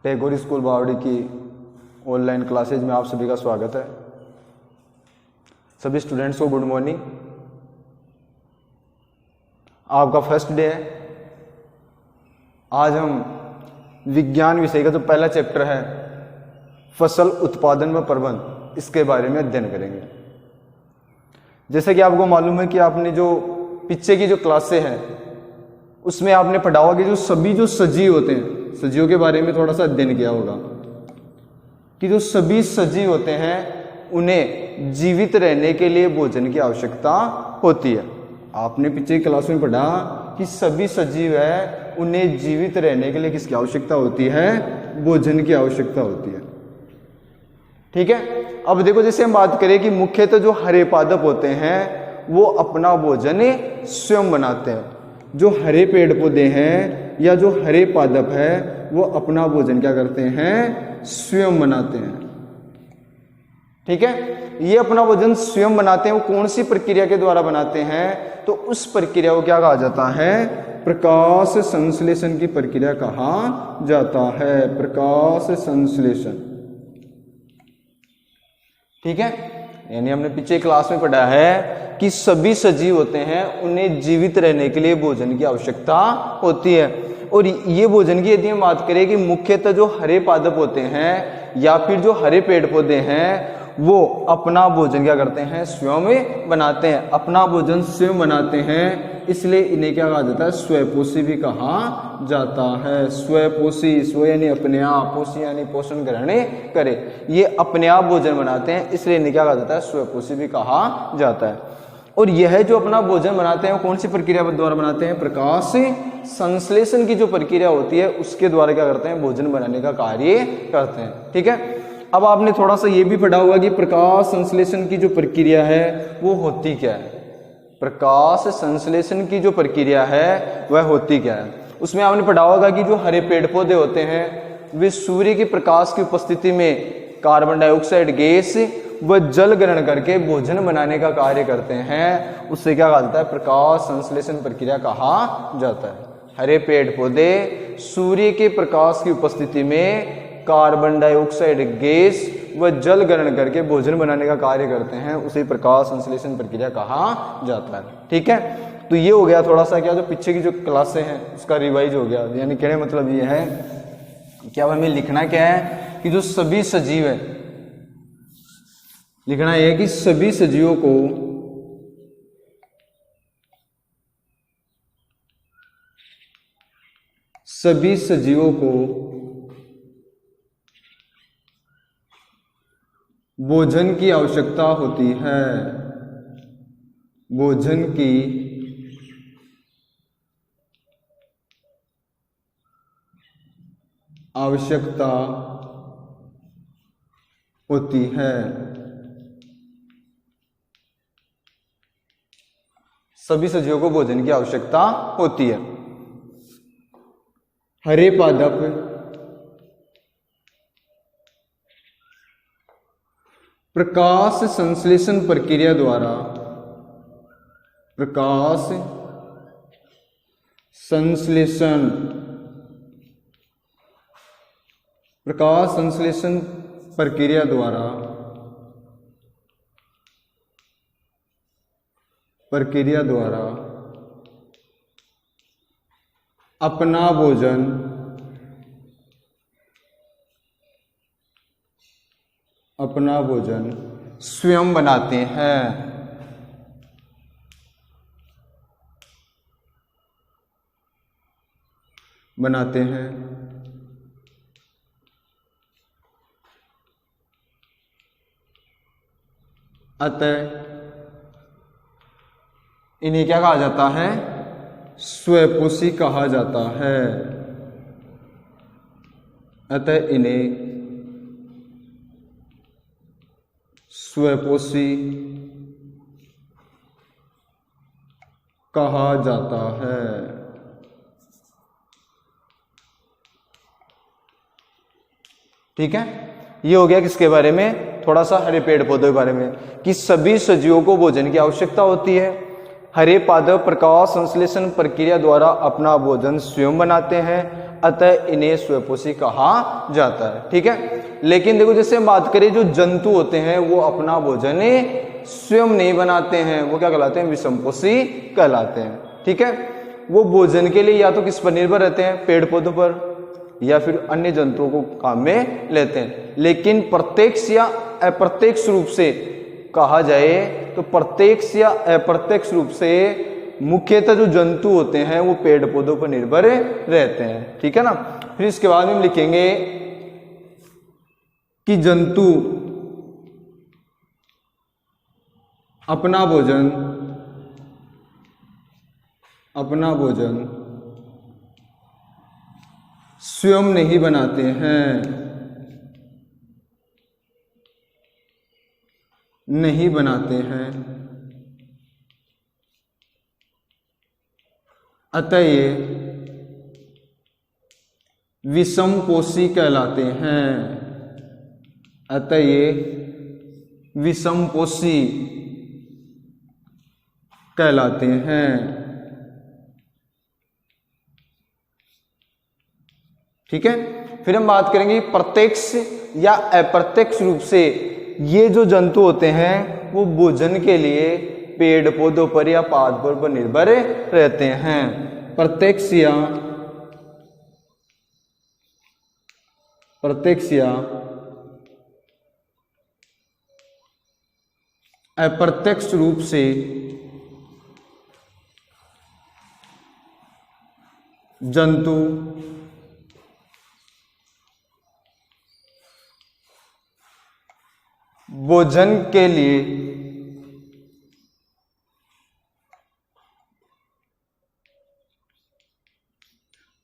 Tagore school बावड़ी की online classes में आप सभी का स्वागत है। सभी स्टूडेंट्स को गुड मॉर्निंग। आपका फर्स्ट डे है। आज हम विज्ञान विषय का जो पहला चैप्टर है फसल उत्पादन व प्रबंध, इसके बारे में अध्ययन करेंगे। जैसे कि आपको मालूम है कि आपने जो पीछे की जो क्लासें हैं उसमें आपने पढ़ा होगा कि जो सजीव होते हैं, सजीवों के बारे में थोड़ा सा अध्ययन किया होगा कि जो सभी सजीव होते हैं उन्हें जीवित रहने के लिए भोजन की आवश्यकता होती है। आपने पीछे की क्लास में पढ़ा कि सभी सजीव है उन्हें जीवित रहने के लिए किसकी आवश्यकता होती है? भोजन की आवश्यकता होती है। ठीक है। अब देखो, जैसे हम बात करें कि मुख्यतः जो हरे पादप होते हैं वो अपना भोजन स्वयं बनाते हैं। जो हरे पेड़ पौधे हैं या जो हरे पादप है वो अपना भोजन क्या करते हैं? स्वयं बनाते हैं। ठीक है। ये अपना भोजन स्वयं बनाते हैं। वो कौन सी प्रक्रिया के द्वारा बनाते हैं? तो उस प्रक्रिया को क्या कहा जाता है? प्रकाश संश्लेषण की प्रक्रिया कहा जाता है। प्रकाश संश्लेषण। ठीक है। यानी हमने पीछे क्लास में पढ़ा है कि सभी सजीव होते हैं उन्हें जीवित रहने के लिए भोजन की आवश्यकता होती है। और ये भोजन की यदि हम बात करें कि मुख्यतः जो हरे पादप होते हैं या फिर जो हरे पेड़ पौधे हैं वो अपना भोजन क्या करते हैं? स्वयं बनाते हैं। अपना भोजन स्वयं बनाते हैं, इसलिए इन्हें क्या कहा जाता है? स्वयंपोषी भी कहा जाता है। स्वयंपोषी, स्व यानी अपने आप, पोषी यानी पोषण ग्रहण करे। ये अपने आप भोजन बनाते हैं, इसलिए इन्हें क्या कहा जाता है? स्वयंपोषी भी कहा जाता है। और यह जो अपना भोजन बनाते हैं वो कौन सी प्रक्रिया द्वारा बनाते हैं? प्रकाश संश्लेषण की जो प्रक्रिया होती है उसके द्वारा क्या करते हैं? भोजन बनाने का कार्य करते हैं। ठीक है। अब आपने थोड़ा सा ये भी पढ़ा होगा कि प्रकाश संश्लेषण की जो प्रक्रिया है वो होती क्या है? प्रकाश संश्लेषण की जो प्रक्रिया है वह होती क्या है? उसमें आपने पढ़ा होगा कि जो हरे पेड़ पौधे होते हैं वे सूर्य के प्रकाश की उपस्थिति में कार्बन डाइऑक्साइड गैस व जल ग्रहण करके भोजन बनाने का कार्य करते हैं। उससे क्या कहा जाता है? प्रकाश संश्लेषण प्रक्रिया कहा जाता है। हरे पेड़ पौधे सूर्य के प्रकाश की उपस्थिति में कार्बन डाइऑक्साइड गैस व जल ग्रहण करके भोजन बनाने का कार्य करते हैं, उसे प्रकाश संश्लेषण प्रक्रिया कहा जाता है। ठीक है। तो ये हो गया थोड़ा सा क्या, जो पीछे की जो क्लासें हैं उसका रिवाइज हो गया। यानी कहने मतलब ये है कि अब हमें लिखना क्या है कि जो सभी सजीव है, लिखना यह है कि सभी सजीवों को भोजन की आवश्यकता होती है। भोजन की आवश्यकता होती है। सभी सजीवों को भोजन की आवश्यकता होती है। हरे पादप प्रकाश संश्लेषण प्रक्रिया द्वारा प्रकाश संश्लेषण प्रक्रिया द्वारा अपना भोजन स्वयं बनाते हैं। अतः इन्हें क्या कहा जाता है? स्वयंपोषी कहा जाता है। अतः इन्हें स्वयंपोषी कहा जाता है। ठीक है। ये हो गया किसके बारे में? थोड़ा सा हरे पेड़ पौधों के बारे में कि सभी सजीवों को भोजन की आवश्यकता होती है। हरे पादप प्रकाश संश्लेषण प्रक्रिया द्वारा अपना भोजन स्वयं बनाते हैं। अतः इन्हें स्वयंपोषी कहा जाता है। ठीक है, लेकिन देखो जैसे हम बात करें जो जंतु होते हैं वो अपना भोजन स्वयं नहीं बनाते हैं, वो क्या कहलाते हैं, विषमपोषी कहलाते हैं। ठीक है, वो भोजन के लिए या तो किस पर निर्भर रहते हैं, पेड़ पौधों पर, या फिर अन्य जंतुओं को काम में लेते हैं। लेकिन प्रत्यक्ष या अप्रत्यक्ष रूप से कहा जाए तो प्रत्यक्ष या अप्रत्यक्ष रूप से मुख्यतः जो जंतु होते हैं वो पेड़ पौधों पर निर्भर रहते हैं। ठीक है ना। फिर इसके बाद हम लिखेंगे कि जंतु अपना भोजन स्वयं नहीं बनाते हैं, अतः ये विषमपोषी कहलाते हैं, ठीक है। फिर हम बात करेंगे प्रत्यक्ष या अप्रत्यक्ष रूप से ये जो जंतु होते हैं वो भोजन के लिए पेड़ पौधों पर या पादपों पर निर्भर रहते हैं। प्रत्यक्ष या अप्रत्यक्ष रूप से जंतु भोजन के लिए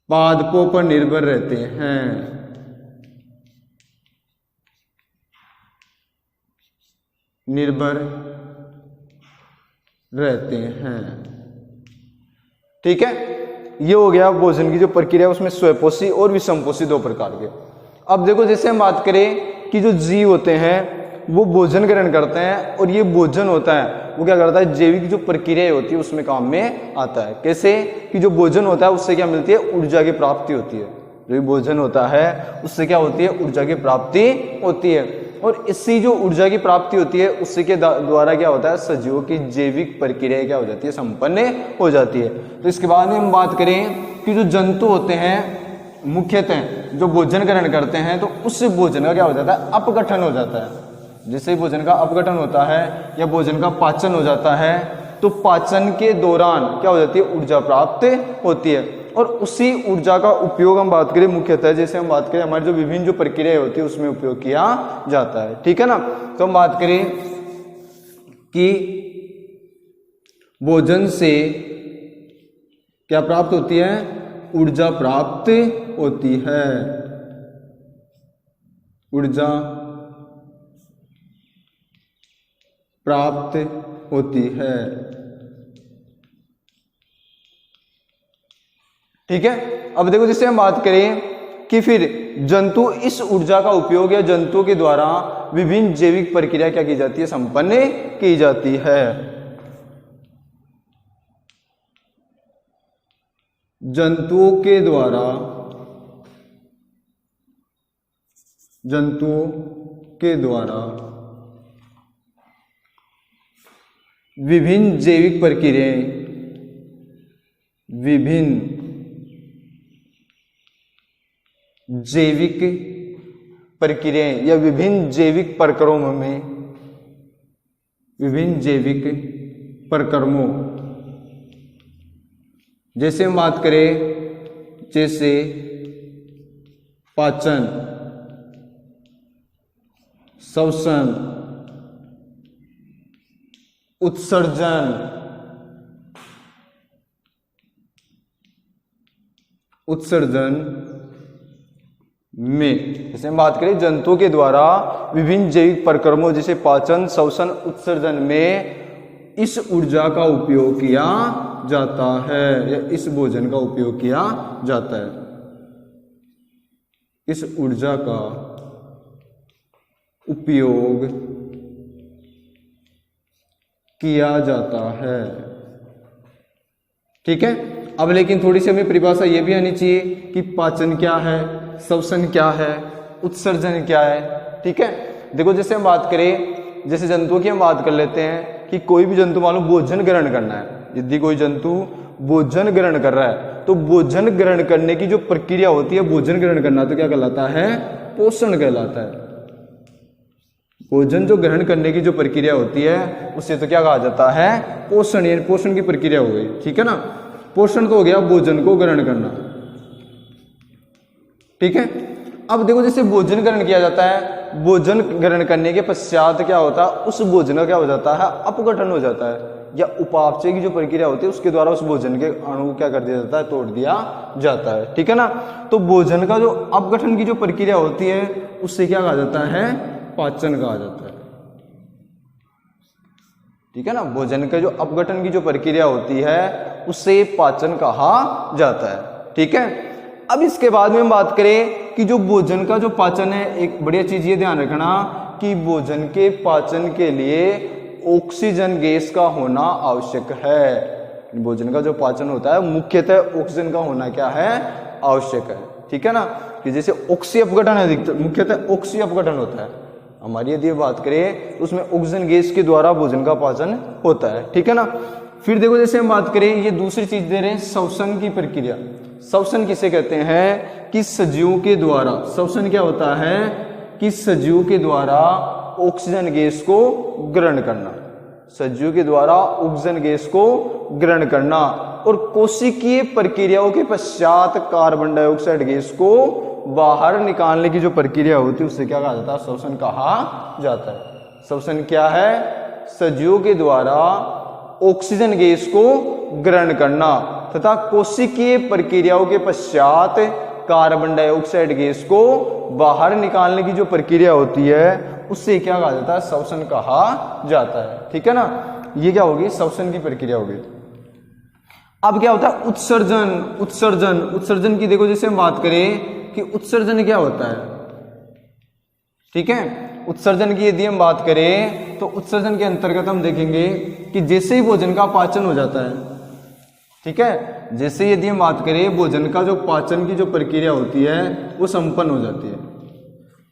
पादपों पर निर्भर रहते हैं, ठीक है। ये हो गया भोजन की जो प्रक्रिया, उसमें स्वयंपोषी और विषमपोषी दो प्रकार के। अब देखो जैसे हम बात करें कि जो जीव होते हैं वो भोजन ग्रहण करते हैं, और ये भोजन होता है वो क्या करता है, जैविक जो प्रक्रिया होती है उसमें काम में आता है। कैसे कि जो भोजन होता है उससे क्या मिलती है, ऊर्जा की प्राप्ति होती है। जो भोजन होता है उससे क्या होती है, ऊर्जा की प्राप्ति होती है, और इससे जो ऊर्जा की प्राप्ति होती है उससे के द्वारा क्या होता है, सजीवों की जैविक प्रक्रिया क्या हो जाती है, संपन्न हो जाती है। तो इसके बाद में हम बात करें कि जो जंतु होते हैं मुख्यतः जो भोजन ग्रहण करते हैं, तो उस भोजन का क्या हो जाता है, अपघटन हो जाता है। जैसे भोजन का अपघटन होता है या भोजन का पाचन हो जाता है, तो पाचन के दौरान क्या हो जाती है, ऊर्जा प्राप्त होती है, और उसी ऊर्जा का उपयोग हम बात करें मुख्यतः, जैसे हम बात करें हमारी जो विभिन्न जो प्रक्रियाएं होती है उसमें उपयोग किया जाता है। ठीक है ना। तो हम बात करें कि भोजन से क्या प्राप्त होती है, ऊर्जा प्राप्त होती है, ऊर्जा प्राप्त होती है। ठीक है। अब देखो जैसे हम बात करें कि फिर जंतु इस ऊर्जा का उपयोग या जंतुओं के द्वारा विभिन्न जैविक प्रक्रिया क्या की जाती है, संपन्न की जाती है। जंतुओं के द्वारा विभिन्न जैविक प्रक्रियाएं, या विभिन्न जैविक प्रक्रमों, जैसे हम बात करें जैसे पाचन, श्वसन, उत्सर्जन में, जैसे हम बात करें जंतुओं के द्वारा विभिन्न जैविक प्रक्रमों जैसे पाचन, श्वसन, उत्सर्जन में इस ऊर्जा का उपयोग किया जाता है, या इस भोजन का उपयोग किया जाता है, इस ऊर्जा का उपयोग किया जाता है। ठीक है। अब लेकिन थोड़ी सी हमें परिभाषा ये भी आनी चाहिए कि पाचन क्या है, श्वसन क्या है, उत्सर्जन क्या है। ठीक है, देखो जैसे हम बात करें, जैसे जंतुओं की हम बात कर लेते हैं कि कोई भी जंतु मान लो भोजन ग्रहण करना है, यदि कोई जंतु भोजन ग्रहण कर रहा है तो भोजन ग्रहण करने की जो प्रक्रिया होती है, भोजन ग्रहण करना तो क्या कहलाता है, पोषण कहलाता है। भोजन जो ग्रहण करने की जो प्रक्रिया होती है उसे तो क्या कहा जाता है, पोषण, यानी पोषण की प्रक्रिया हो गई। ठीक है ना, पोषण तो हो गया भोजन को ग्रहण करना। ठीक है, अब देखो जैसे भोजन ग्रहण किया जाता है, भोजन ग्रहण करने के पश्चात क्या होता है, उस भोजन का क्या हो जाता है, अपघटन हो जाता है, या उपापचय की जो प्रक्रिया होती है उसके द्वारा उस भोजन के अणु को क्या कर दिया जाता है, तोड़ दिया जाता है। ठीक है ना, तो भोजन का जो अपघटन की जो प्रक्रिया होती है उससे क्या कहा जाता है, पाचन कहा जाता है। ठीक है ना, भोजन का जो अपघटन की जो प्रक्रिया होती है उससे पाचन कहा जाता है। ठीक है, अब इसके बाद में हम बात करें कि जो भोजन का जो पाचन है, एक बढ़िया चीज ये ध्यान रखना कि भोजन के पाचन के लिए ऑक्सीजन गैस का होना आवश्यक है। भोजन का जो पाचन होता है मुख्यतः ऑक्सीजन का होना क्या है, आवश्यक है। ठीक है ना, कि जैसे ऑक्सी अपघटन है, अधिकतर मुख्यतः ऑक्सी अपघटन होता है हमारी, यदि बात करें तो उसमें ऑक्सीजन गैस के द्वारा भोजन का पाचन होता है। ठीक है ना, फिर देखो जैसे हम बात करें, ये दूसरी चीज दे रहे हैं, श्वसन की प्रक्रिया। श्वसन किसे कहते हैं कि सजीवों के द्वारा, श्वसन क्या होता है कि सजीवों के द्वारा ऑक्सीजन गैस को ग्रहण करना, सजीवों के द्वारा ऑक्सीजन गैस को ग्रहण करना, और कोशिकीय प्रक्रियाओं के पश्चात कार्बन डाइऑक्साइड गैस को बाहर निकालने की जो प्रक्रिया होती है उसे क्या कहा जाता है, श्वसन कहा जाता है। श्वसन क्या है, सजीवों के द्वारा ऑक्सीजन गैस को ग्रहण करना तथा कोशिकीय प्रक्रियाओं के पश्चात कार्बन डाइऑक्साइड गैस को बाहर निकालने की जो प्रक्रिया होती है उससे क्या कहा जाता है, श्वसन कहा जाता है। ठीक है ना, ये क्या होगी, श्वसन की प्रक्रिया होगी। अब क्या होता है, उत्सर्जन। उत्सर्जन, उत्सर्जन की देखो जैसे हम बात करें कि उत्सर्जन क्या होता है। ठीक है, उत्सर्जन की यदि हम बात करें तो उत्सर्जन के अंतर्गत हम देखेंगे कि जैसे ही भोजन का पाचन हो जाता है, ठीक है, जैसे यदि हम बात करें भोजन का जो पाचन की जो प्रक्रिया होती है वो संपन्न हो जाती है,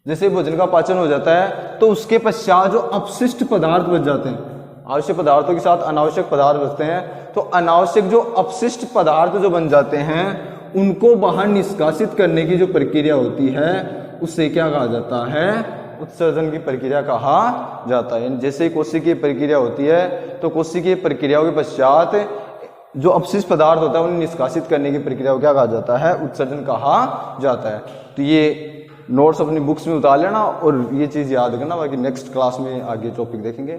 जैसे भोजन का पाचन हो जाता है तो उसके पश्चात जो अपशिष्ट पदार्थ बच जाते हैं, आवश्यक पदार्थों के साथ अनावश्यक पदार्थ बचते हैं, तो अनावश्यक जो अपशिष्ट पदार्थ जो बन जाते हैं उनको बाहर निष्कासित करने की जो प्रक्रिया होती है उससे क्या कहा जाता है, उत्सर्जन की प्रक्रिया कहा जाता है। जैसे ही कोशिकीय प्रक्रिया होती है तो कोशिकीय प्रक्रियाओं के पश्चात जो अपशिष्ट पदार्थ होता है उन्हें निष्कासित करने की प्रक्रिया को क्या कहा जाता है, उत्सर्जन कहा जाता है। तो ये नोट्स अपनी बुक्स में उतार लेना और ये चीज याद करना, बाकी नेक्स्ट क्लास में आगे टॉपिक देखेंगे।